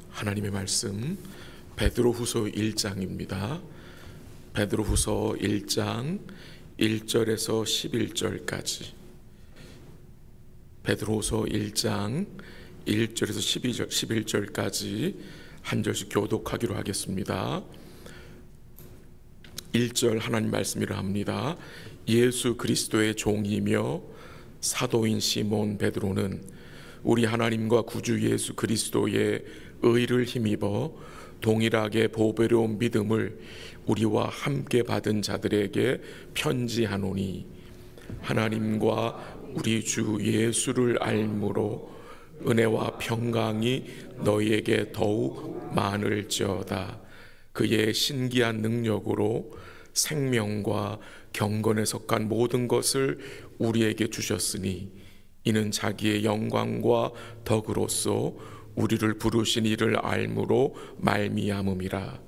하나님의 말씀 베드로후서 1장입니다. 베드로후서 1장 1절에서 11절까지. 베드로후서 1장 1절에서 11절까지 한 절씩 교독하기로 하겠습니다. 1절 하나님 말씀이라 합니다. 예수 그리스도의 종이며 사도인 시몬 베드로는 우리 하나님과 구주 예수 그리스도의 의를 힘입어 동일하게 보배로운 믿음을 우리와 함께 받은 자들에게 편지하노니, 하나님과 우리 주 예수를 알므로 은혜와 평강이 너희에게 더욱 많을지어다. 그의 신기한 능력으로 생명과 경건에 속한 모든 것을 우리에게 주셨으니, 이는 자기의 영광과 덕으로서 우리를 부르신 이를 알므로 말미암음이라.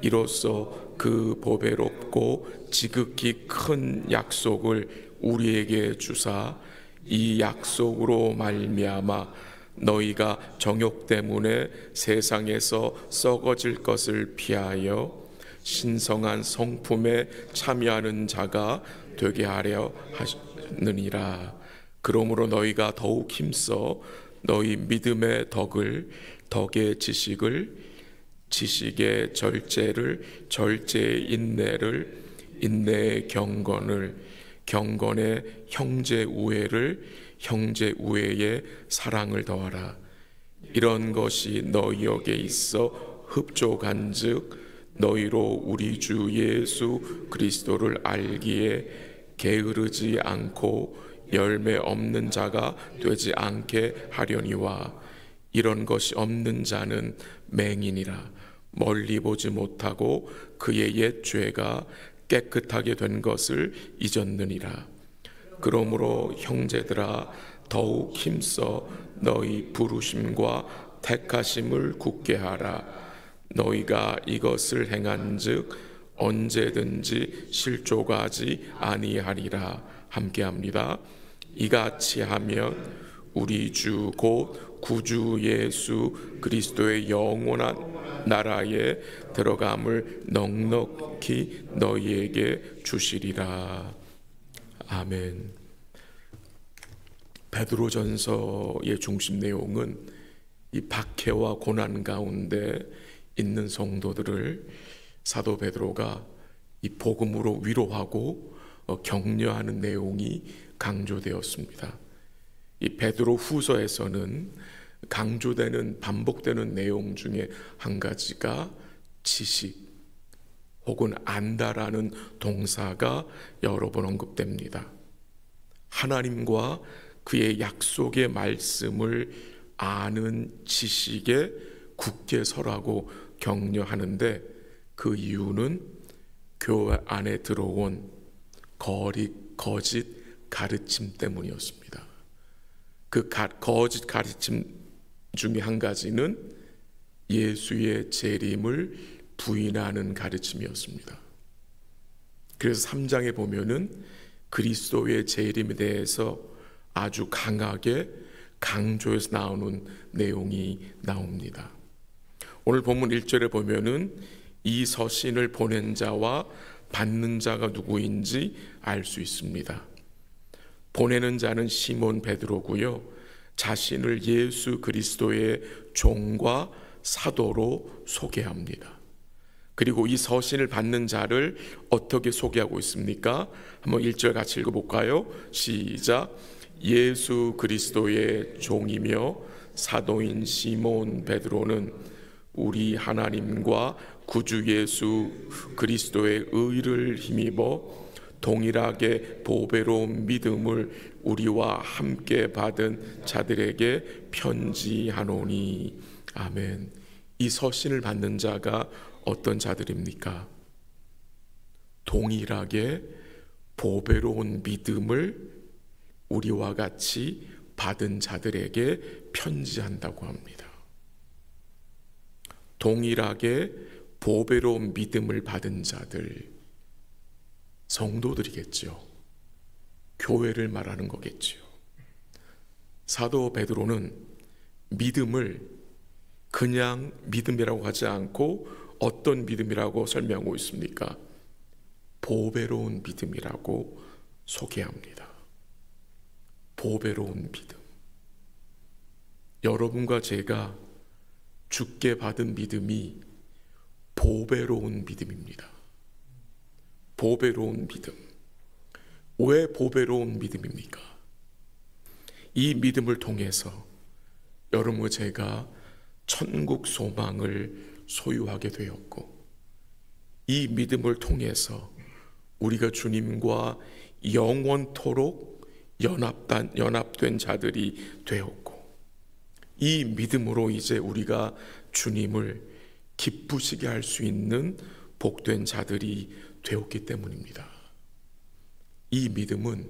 이로써 그 보배롭고 지극히 큰 약속을 우리에게 주사, 이 약속으로 말미암아 너희가 정욕 때문에 세상에서 썩어질 것을 피하여 신성한 성품에 참여하는 자가 되게 하려 하느니라. 그러므로 너희가 더욱 힘써 너희 믿음의 덕을, 덕의 지식을, 지식의 절제를, 절제의 인내를, 인내의 경건을, 경건의 형제 우애를, 형제 우애의 사랑을 더하라. 이런 것이 너희에게 있어 흡족한즉 너희로 우리 주 예수 그리스도를 알기에 게으르지 않고 열매 없는 자가 되지 않게 하려니와, 이런 것이 없는 자는 맹인이라 멀리 보지 못하고 그의 옛 죄가 깨끗하게 된 것을 잊었느니라. 그러므로 형제들아, 더욱 힘써 너희 부르심과 택하심을 굳게 하라. 너희가 이것을 행한즉 언제든지 실족하지 아니하리라. 함께합니다. 이같이 하면 우리 주 곧 구주 예수 그리스도의 영원한 나라에 들어감을 넉넉히 너희에게 주시리라. 아멘. 베드로전서의 중심 내용은 이 박해와 고난 가운데 있는 성도들을 사도 베드로가 이 복음으로 위로하고 격려하는 내용이 강조되었습니다. 이 베드로 후서에서는 강조되는 반복되는 내용 중에 한 가지가 지식 혹은 안다라는 동사가 여러 번 언급됩니다. 하나님과 그의 약속의 말씀을 아는 지식에 굳게 서라고 격려하는데, 그 이유는 교회 안에 들어온 거짓 가르침 때문이었습니다. 그 거짓 가르침 중에 한 가지는 예수의 재림을 부인하는 가르침이었습니다. 그래서 3장에 보면은 그리스도의 재림에 대해서 아주 강하게 강조해서 나오는 내용이 나옵니다. 오늘 본문 1절에 보면은 이 서신을 보낸 자와 받는 자가 누구인지 알 수 있습니다. 보내는 자는 시몬 베드로고요, 자신을 예수 그리스도의 종과 사도로 소개합니다. 그리고 이 서신을 받는 자를 어떻게 소개하고 있습니까? 한번 1절 같이 읽어볼까요? 시작. 예수 그리스도의 종이며 사도인 시몬 베드로는 우리 하나님과 구주 예수 그리스도의 의를 힘입어 동일하게 보배로운 믿음을 우리와 함께 받은 자들에게 편지하노니. 아멘. 이 서신을 받는 자가 어떤 자들입니까? 동일하게 보배로운 믿음을 우리와 같이 받은 자들에게 편지한다고 합니다. 동일하게 보배로운 믿음을 받은 자들, 성도들이겠죠. 교회를 말하는 거겠지요. 사도 베드로는 믿음을 그냥 믿음이라고 하지 않고 어떤 믿음이라고 설명하고 있습니까? 보배로운 믿음이라고 소개합니다. 보배로운 믿음. 여러분과 제가 주께 받은 믿음이 보배로운 믿음입니다. 보배로운 믿음. 왜 보배로운 믿음입니까? 이 믿음을 통해서 여러분과 제가 천국 소망을 소유하게 되었고, 이 믿음을 통해서 우리가 주님과 영원토록 연합된 자들이 되었고, 이 믿음으로 이제 우리가 주님을 기쁘시게 할 수 있는 복된 자들이 되었기 때문입니다. 이 믿음은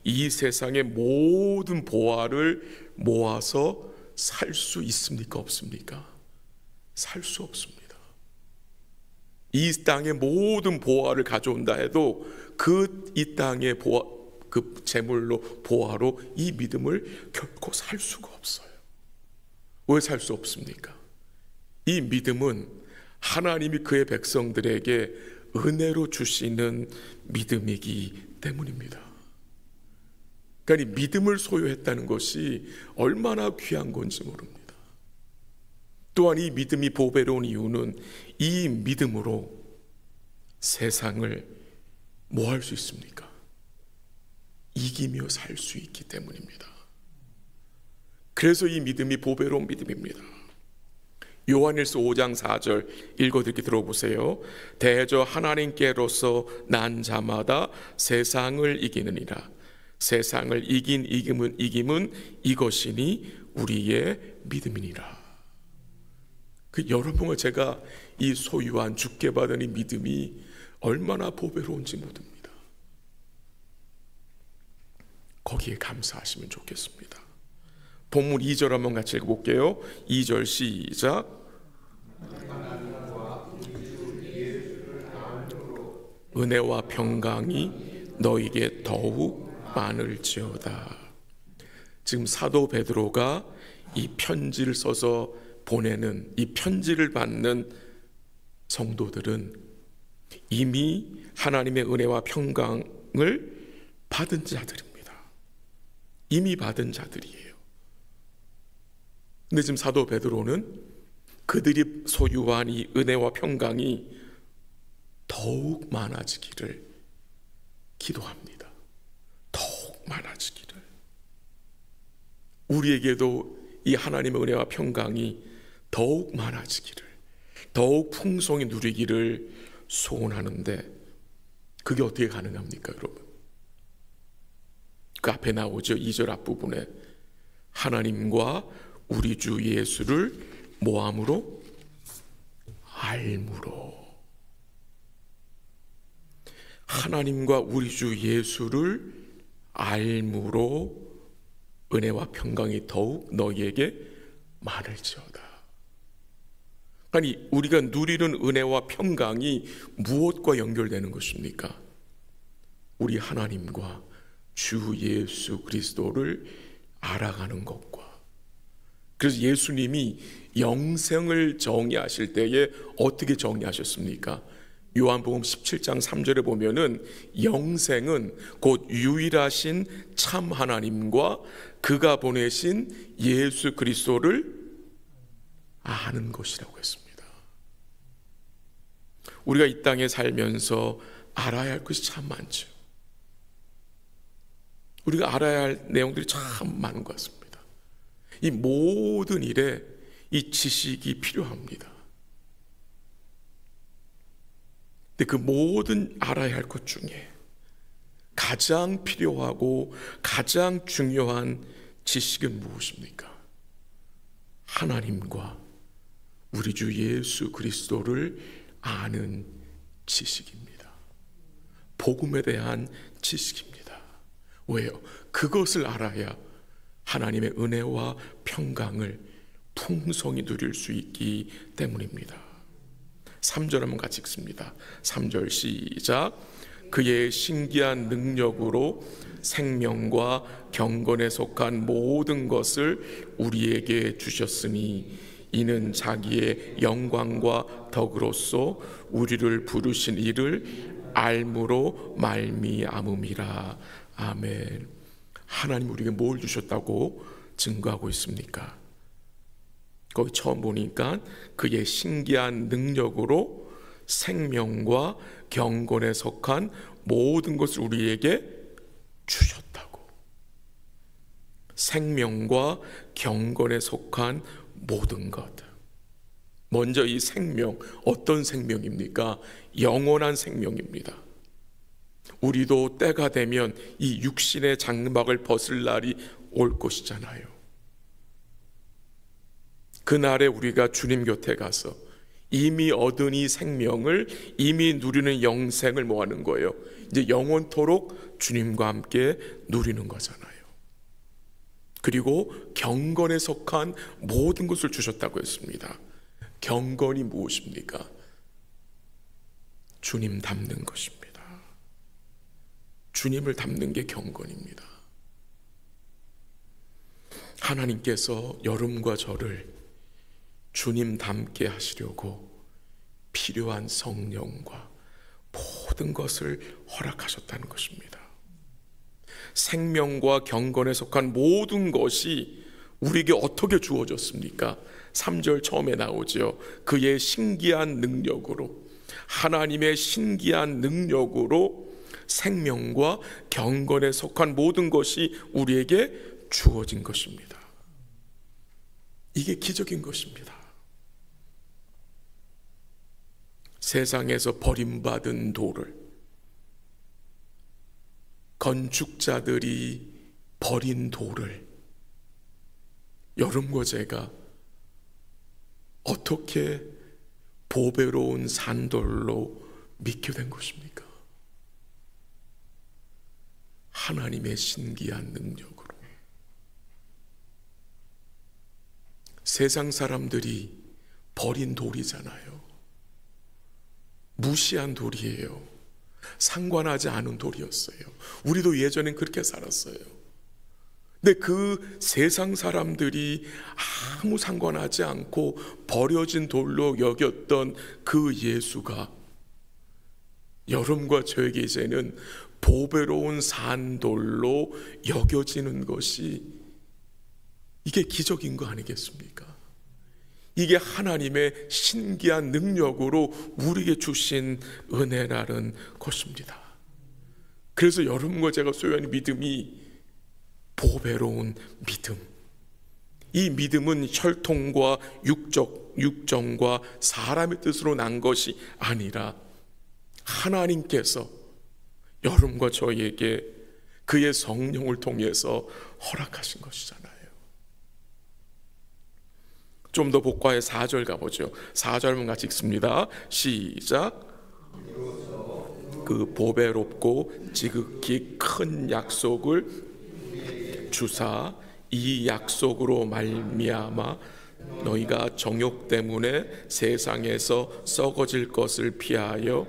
이 세상의 모든 보화를 모아서 살 수 있습니까? 없습니까? 살 수 없습니다. 이 땅의 모든 보화를 가져온다 해도 이 땅의 보화, 그 재물로 보화로 이 믿음을 결코 살 수가 없어요. 왜 살 수 없습니까? 이 믿음은 하나님이 그의 백성들에게 은혜로 주시는 믿음이기 때문입니다. 그러니까 이 믿음을 소유했다는 것이 얼마나 귀한 건지 모릅니다. 또한 이 믿음이 보배로운 이유는 이 믿음으로 세상을 뭐 할 수 있습니까? 이기며 살 수 있기 때문입니다. 그래서 이 믿음이 보배로운 믿음입니다. 요한일서 5장 4절 읽어드리게 들어보세요. 대저 하나님께로서 난 자마다 세상을 이기느니라. 세상을 이긴 이김은 이것이니 우리의 믿음이니라. 그 여러분과 제가 이 소유한 주께 받은 이 믿음이 얼마나 보배로운지 모릅니다. 거기에 감사하시면 좋겠습니다. 본문 2절 한번 같이 읽어볼게요. 2절 시작. 은혜와 평강이 너에게 더욱 많을지어다. 지금 사도 베드로가 이 편지를 써서 보내는, 이 편지를 받는 성도들은 이미 하나님의 은혜와 평강을 받은 자들입니다. 이미 받은 자들이에요. 근데 지금 사도 베드로는 그들이 소유한 이 은혜와 평강이 더욱 많아지기를 기도합니다. 더욱 많아지기를. 우리에게도 이 하나님의 은혜와 평강이 더욱 많아지기를, 더욱 풍성히 누리기를 소원하는데, 그게 어떻게 가능합니까, 여러분? 그 앞에 나오죠. 2절 앞부분에 하나님과 우리 주 예수를 뭐함으로? 알므로. 하나님과 우리 주 예수를 알므로 은혜와 평강이 더욱 너희에게 많을지어다. 아니, 우리가 누리는 은혜와 평강이 무엇과 연결되는 것입니까? 우리 하나님과 주 예수 그리스도를 알아가는 것과. 그래서 예수님이 영생을 정의하실 때에 어떻게 정의하셨습니까? 요한복음 17장 3절에 보면은 영생은 곧 유일하신 참 하나님과 그가 보내신 예수 그리스도를 아는 것이라고 했습니다. 우리가 이 땅에 살면서 알아야 할 것이 참 많죠. 우리가 알아야 할 내용들이 참 많은 것 같습니다. 이 모든 일에 이 지식이 필요합니다. 근데 그 모든 알아야 할 것 중에 가장 필요하고 가장 중요한 지식은 무엇입니까? 하나님과 우리 주 예수 그리스도를 아는 지식입니다. 복음에 대한 지식입니다. 왜요? 그것을 알아야 하나님의 은혜와 평강을 풍성히 누릴 수 있기 때문입니다. 3절 한번 같이 읽습니다. 3절 시작. 그의 신기한 능력으로 생명과 경건에 속한 모든 것을 우리에게 주셨으니 이는 자기의 영광과 덕으로서 우리를 부르신 이를 알므로 말미암음이라. 아멘. 하나님 우리에게 뭘 주셨다고 증거하고 있습니까? 거기 처음 보니까 그의 신기한 능력으로 생명과 경건에 속한 모든 것을 우리에게 주셨다고. 생명과 경건에 속한 모든 것. 먼저 이 생명, 어떤 생명입니까? 영원한 생명입니다. 우리도 때가 되면 이 육신의 장막을 벗을 날이 올 것이잖아요. 그날에 우리가 주님 곁에 가서 이미 얻은 이 생명을, 이미 누리는 영생을 뭐 하는 거예요? 이제 영원토록 주님과 함께 누리는 거잖아요. 그리고 경건에 속한 모든 것을 주셨다고 했습니다. 경건이 무엇입니까? 주님 닮는 것입니다. 주님을 닮는 게 경건입니다. 하나님께서 여러분과 저를 주님 닮게 하시려고 필요한 성령과 모든 것을 허락하셨다는 것입니다. 생명과 경건에 속한 모든 것이 우리에게 어떻게 주어졌습니까? 3절 처음에 나오죠. 그의 신기한 능력으로, 하나님의 신기한 능력으로 생명과 경건에 속한 모든 것이 우리에게 주어진 것입니다. 이게 기적인 것입니다. 세상에서 버림받은 돌을 건축자들이 버린 돌을 여러분과 제가 어떻게 보배로운 산돌로 믿게 된 것입니까? 하나님의 신기한 능력으로. 세상 사람들이 버린 돌이잖아요. 무시한 돌이에요. 상관하지 않은 돌이었어요. 우리도 예전엔 그렇게 살았어요. 근데 그 세상 사람들이 아무 상관하지 않고 버려진 돌로 여겼던 그 예수가 여러분과 저에게 이제는 보배로운 산돌로 여겨지는 것이, 이게 기적인 거 아니겠습니까? 이게 하나님의 신기한 능력으로 우리에게 주신 은혜라는 것입니다. 그래서 여러분과 제가 소유하는 믿음이 보배로운 믿음. 이 믿음은 혈통과 육정과 사람의 뜻으로 난 것이 아니라 하나님께서 여러분과 저희에게 그의 성령을 통해서 허락하신 것이잖아요. 좀 더 복과해 4절 가보죠. 4절만 같이 읽습니다. 시작. 그 보배롭고 지극히 큰 약속을 주사 이 약속으로 말미암아 너희가 정욕 때문에 세상에서 썩어질 것을 피하여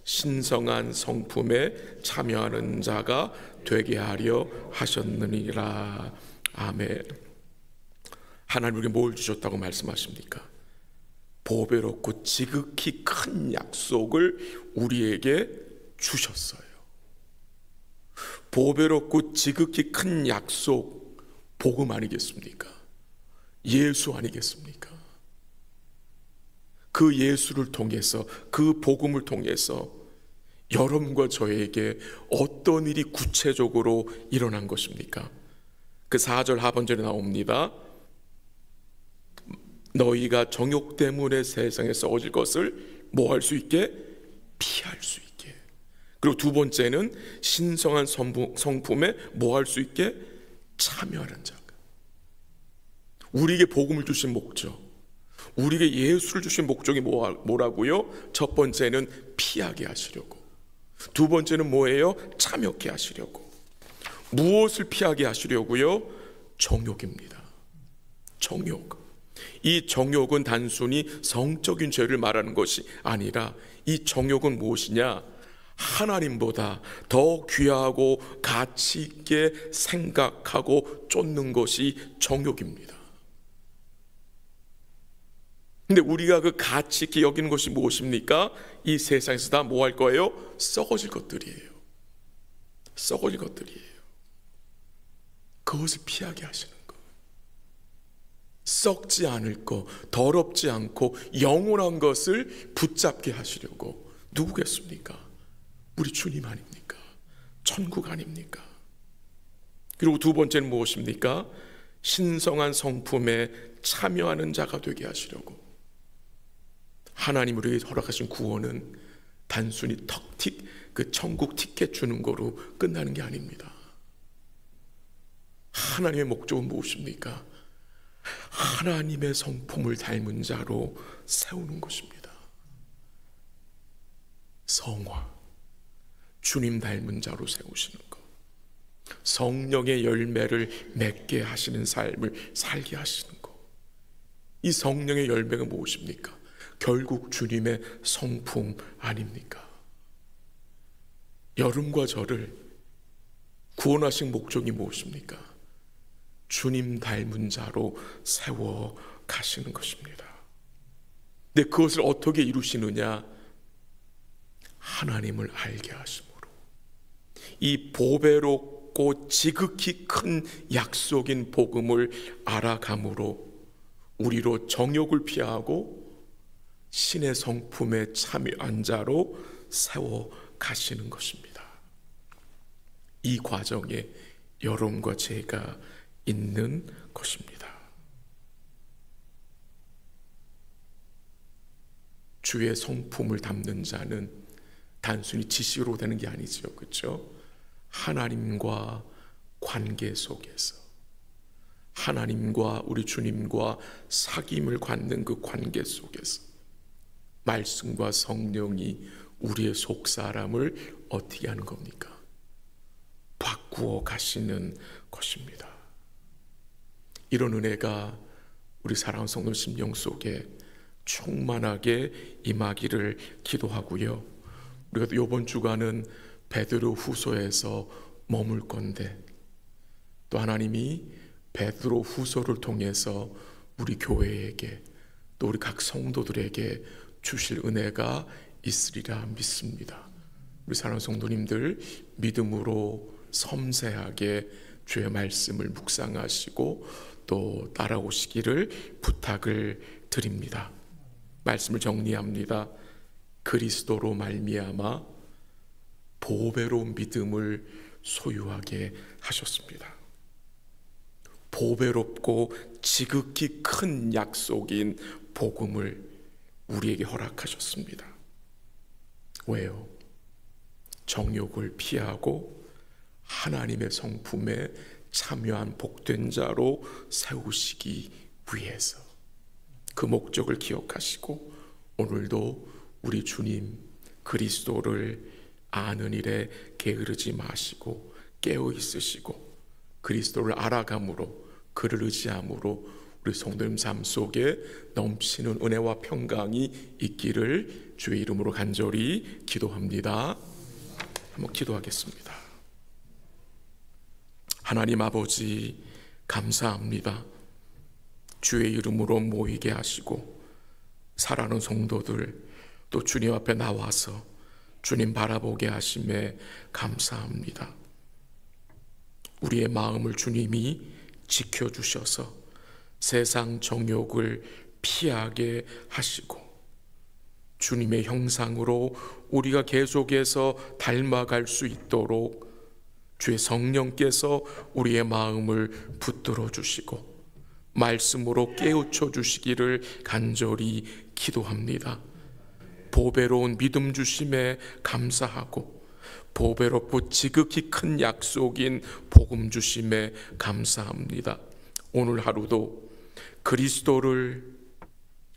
신성한 성품에 참여하는 자가 되게 하려 하셨느니라. 아멘. 하나님 우리에게 뭘 주셨다고 말씀하십니까? 보배롭고 지극히 큰 약속을 우리에게 주셨어요. 보배롭고 지극히 큰 약속, 복음 아니겠습니까? 예수 아니겠습니까? 그 예수를 통해서, 그 복음을 통해서 여러분과 저에게 어떤 일이 구체적으로 일어난 것입니까? 그 4절 하반절에 나옵니다. 너희가 정욕 때문에 세상에 썩어질 것을 뭐 할 수 있게? 피할 수 있게. 그리고 두 번째는 신성한 성품에 뭐 할 수 있게? 참여하는 자. 우리에게 복음을 주신 목적, 우리에게 예수를 주신 목적이 뭐라고요? 첫 번째는 피하게 하시려고, 두 번째는 뭐예요? 참여케 하시려고. 무엇을 피하게 하시려고요? 정욕입니다. 정욕. 이 정욕은 단순히 성적인 죄를 말하는 것이 아니라 이 정욕은 무엇이냐? 하나님보다 더 귀하고 가치 있게 생각하고 쫓는 것이 정욕입니다. 근데 우리가 그 가치 있게 여기는 것이 무엇입니까? 이 세상에서 다 뭐 할 거예요? 썩어질 것들이에요. 썩어질 것들이에요. 그것을 피하게 하시는 것. 썩지 않을 것, 더럽지 않고 영원한 것을 붙잡게 하시려고. 누구겠습니까? 우리 주님 아닙니까? 천국 아닙니까? 그리고 두 번째는 무엇입니까? 신성한 성품에 참여하는 자가 되게 하시려고. 하나님 우리에게 허락하신 구원은 단순히 턱틱 그 천국 티켓 주는 거로 끝나는 게 아닙니다. 하나님의 목적은 무엇입니까? 하나님의 성품을 닮은 자로 세우는 것입니다. 성화, 주님 닮은 자로 세우시는 것, 성령의 열매를 맺게 하시는 삶을 살게 하시는 것. 이 성령의 열매가 무엇입니까? 결국 주님의 성품 아닙니까? 여름과 저를 구원하신 목적이 무엇입니까? 주님 닮은 자로 세워 가시는 것입니다. 근데 그것을 어떻게 이루시느냐? 하나님을 알게 하심으로. 이 보배롭고 지극히 큰 약속인 복음을 알아감으로 우리로 정욕을 피하고 신의 성품에 참여한 자로 세워 가시는 것입니다. 이 과정에 여러분과 제가 있는 것입니다. 주의 성품을 담는 자는 단순히 지식으로 되는 게 아니죠. 그렇죠? 하나님과 관계 속에서, 하나님과 우리 주님과 사귐을 갖는 그 관계 속에서 말씀과 성령이 우리의 속사람을 어떻게 하는 겁니까? 바꾸어 가시는 것입니다. 이런 은혜가 우리 사랑하는 성도 심령 속에 충만하게 임하기를 기도하고요. 우리가 이번 주간은 베드로 후서에서 머물 건데, 또 하나님이 베드로 후서를 통해서 우리 교회에게 또 우리 각 성도들에게 주실 은혜가 있으리라 믿습니다. 우리 사랑하는 성도님들, 믿음으로 섬세하게 주의 말씀을 묵상하시고 또 따라오시기를 부탁을 드립니다. 말씀을 정리합니다. 그리스도로 말미암아 보배로운 믿음을 소유하게 하셨습니다. 보배롭고 지극히 큰 약속인 복음을 우리에게 허락하셨습니다. 왜요? 정욕을 피하고 하나님의 성품에 참여한 복된 자로 세우시기 위해서. 그 목적을 기억하시고 오늘도 우리 주님 그리스도를 아는 일에 게으르지 마시고 깨어 있으시고 그리스도를 알아감으로 그를 의지함으로 우리 성도님 삶 속에 넘치는 은혜와 평강이 있기를 주의 이름으로 간절히 기도합니다. 한번 기도하겠습니다. 하나님 아버지, 감사합니다. 주의 이름으로 모이게 하시고 사랑하는 성도들 또 주님 앞에 나와서 주님 바라보게 하심에 감사합니다. 우리의 마음을 주님이 지켜주셔서 세상 정욕을 피하게 하시고 주님의 형상으로 우리가 계속해서 닮아갈 수 있도록 주의 성령께서 우리의 마음을 붙들어 주시고 말씀으로 깨우쳐 주시기를 간절히 기도합니다. 보배로운 믿음 주심에 감사하고 보배롭고 지극히 큰 약속인 복음 주심에 감사합니다. 오늘 하루도 그리스도를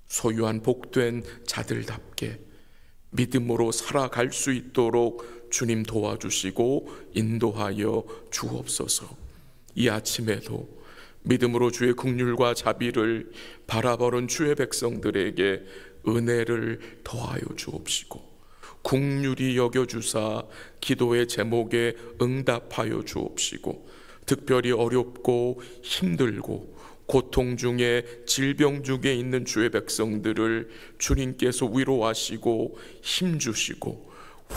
소유한 복된 자들답게 믿음으로 살아갈 수 있도록 주님 도와주시고 인도하여 주옵소서. 이 아침에도 믿음으로 주의 긍휼과 자비를 바라보는 주의 백성들에게 은혜를 더하여 주옵시고 긍휼히 여겨주사 기도의 제목에 응답하여 주옵시고, 특별히 어렵고 힘들고 고통 중에 질병 중에 있는 주의 백성들을 주님께서 위로하시고 힘주시고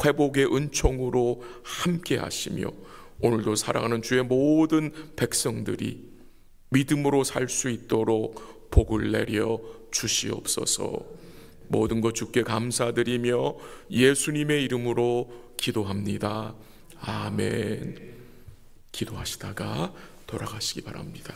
회복의 은총으로 함께 하시며, 오늘도 사랑하는 주의 모든 백성들이 믿음으로 살 수 있도록 복을 내려 주시옵소서. 모든 것 주께 감사드리며 예수님의 이름으로 기도합니다. 아멘. 기도하시다가 돌아가시기 바랍니다.